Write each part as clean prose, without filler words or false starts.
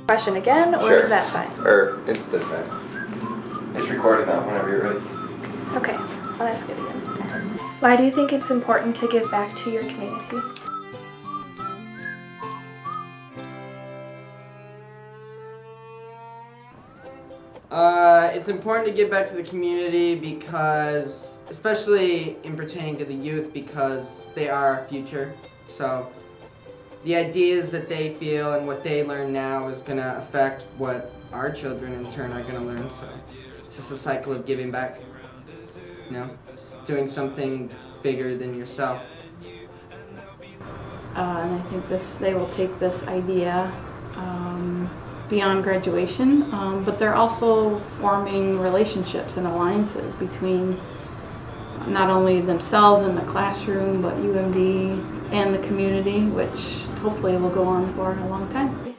Question again, or Sure. is that fine? Or, it's fine. It's recording now, whenever you're ready. Okay, I'll ask it again. Why do you think it's important to give back to your community? It's important to give back to the community because, especially in pertaining to the youth, because they are our future. So the ideas that they feel and what they learn now is going to affect what our children in turn are going to learn. So it's just a cycle of giving back, you know, doing something bigger than yourself. And I think they will take this idea beyond graduation, but they're also forming relationships and alliances between not only themselves in the classroom, but UMD and the community, which hopefully will go on for a long time.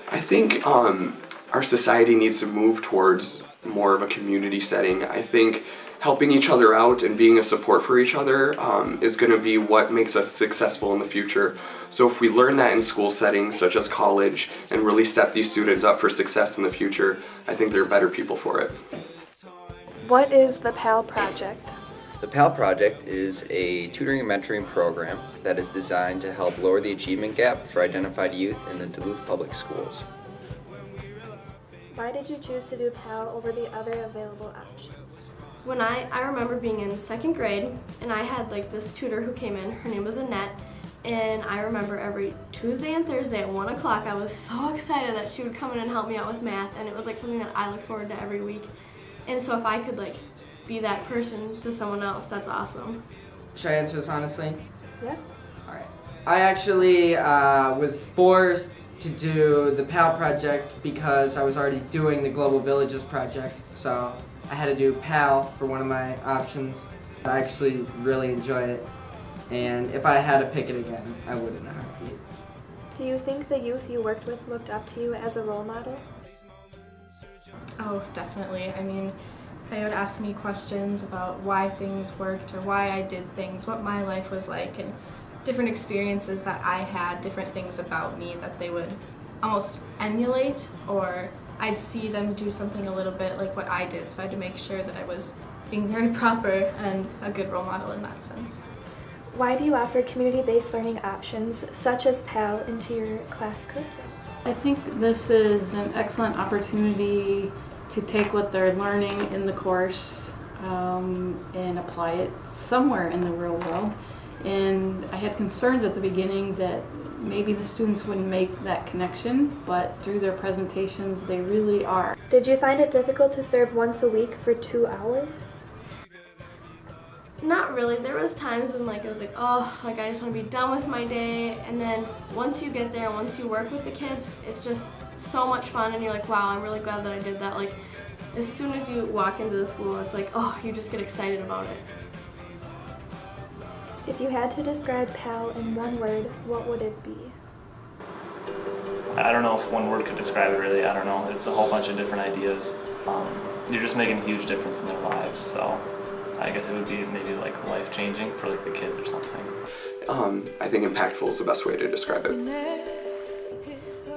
I think our society needs to move towards more of a community setting. I think helping each other out and being a support for each other is going to be what makes us successful in the future. So if we learn that in school settings such as college and really set these students up for success in the future, I think they're better people for it. What is the PAL project? The PAL project is a tutoring and mentoring program that is designed to help lower the achievement gap for identified youth in the Duluth Public Schools. Why did you choose to do PAL over the other available options? When I remember being in second grade, and I had like this tutor who came in, her name was Annette, and I remember every Tuesday and Thursday at 1 o'clock I was so excited that she would come in and help me out with math, and it was like something that I looked forward to every week. And so if I could like be that person to someone else, that's awesome. Should I answer this honestly? Yes. Alright. I actually was forced to do the PAL project because I was already doing the Global Villages project, so I had to do PAL for one of my options. I actually really enjoy it, and if I had to pick it again, I would in a heartbeat. Do you think the youth you worked with looked up to you as a role model? Oh, definitely. I mean, they would ask me questions about why things worked or why I did things, what my life was like, and different experiences that I had, different things about me that they would almost emulate, or I'd see them do something a little bit like what I did, so I had to make sure that I was being very proper and a good role model in that sense. Why do you offer community-based learning options such as PAL into your class curriculum? I think this is an excellent opportunity to take what they're learning in the course and apply it somewhere in the real world. And I had concerns at the beginning that maybe the students wouldn't make that connection, but through their presentations they really are. Did you find it difficult to serve once a week for 2 hours? Not really. There was times when like it was like, oh, like I just want to be done with my day, and then once you get there and once you work with the kids, it's just so much fun, and you're like, wow, I'm really glad that I did that. Like as soon as you walk into the school, it's like, oh, you just get excited about it. If you had to describe PAL in one word, what would it be? I don't know if one word could describe it really. I don't know. It's a whole bunch of different ideas. You're just making a huge difference in their lives. So I guess it would be maybe like life-changing for like the kids or something. I think impactful is the best way to describe it.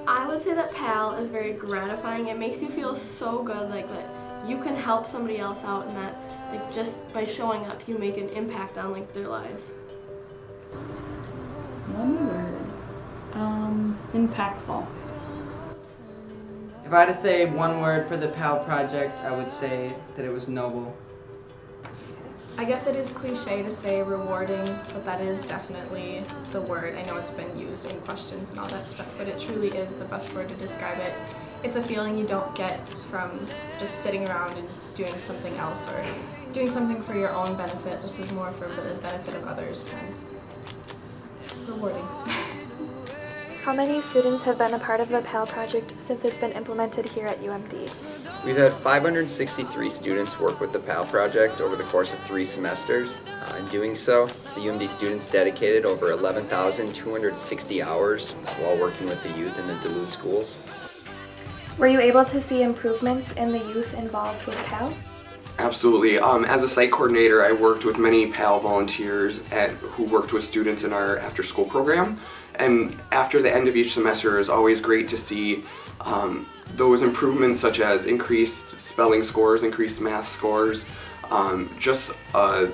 I would say that PAL is very gratifying. It makes you feel so good, like that you can help somebody else out, and that like just by showing up you make an impact on like their lives. One word. Impactful. If I had to say one word for the PAL project, I would say that it was noble. I guess it is cliche to say rewarding, but that is definitely the word. I know it's been used in questions and all that stuff, but it truly is the best word to describe it. It's a feeling you don't get from just sitting around and doing something else or doing something for your own benefit. This is more for the benefit of others than rewarding. How many students have been a part of the PAL project since it's been implemented here at UMD? We've had 563 students work with the PAL project over the course of 3 semesters. In doing so, the UMD students dedicated over 11,260 hours while working with the youth in the Duluth schools. Were you able to see improvements in the youth involved with PAL? Absolutely. As a site coordinator, I worked with many PAL volunteers who worked with students in our after-school program. And after the end of each semester, it was always great to see Those improvements such as increased spelling scores, increased math scores, just a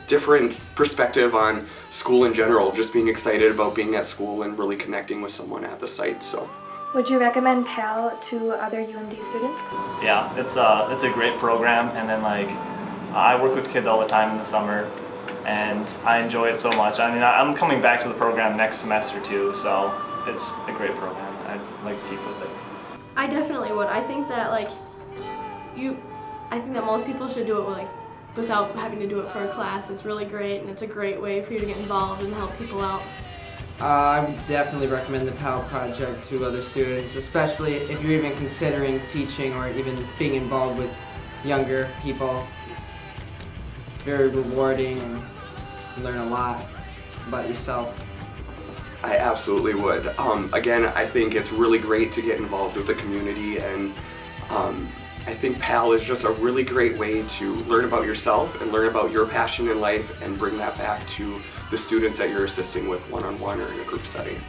different perspective on school in general, just being excited about being at school and really connecting with someone at the site. So. Would you recommend PAL to other UMD students? Yeah, it's a great program, and then like I work with kids all the time in the summer, and I enjoy it so much. I mean, I'm coming back to the program next semester too, so it's a great program. I'd like to keep with it. I definitely would. I think that most people should do it without having to do it for a class. It's really great, and it's a great way for you to get involved and help people out. I would definitely recommend the PAL project to other students, especially if you're even considering teaching or even being involved with younger people. It's very rewarding and you learn a lot about yourself. I absolutely would. Again, I think it's really great to get involved with the community, and I think PAL is just a really great way to learn about yourself and learn about your passion in life and bring that back to the students that you're assisting with one-on-one or in a group setting.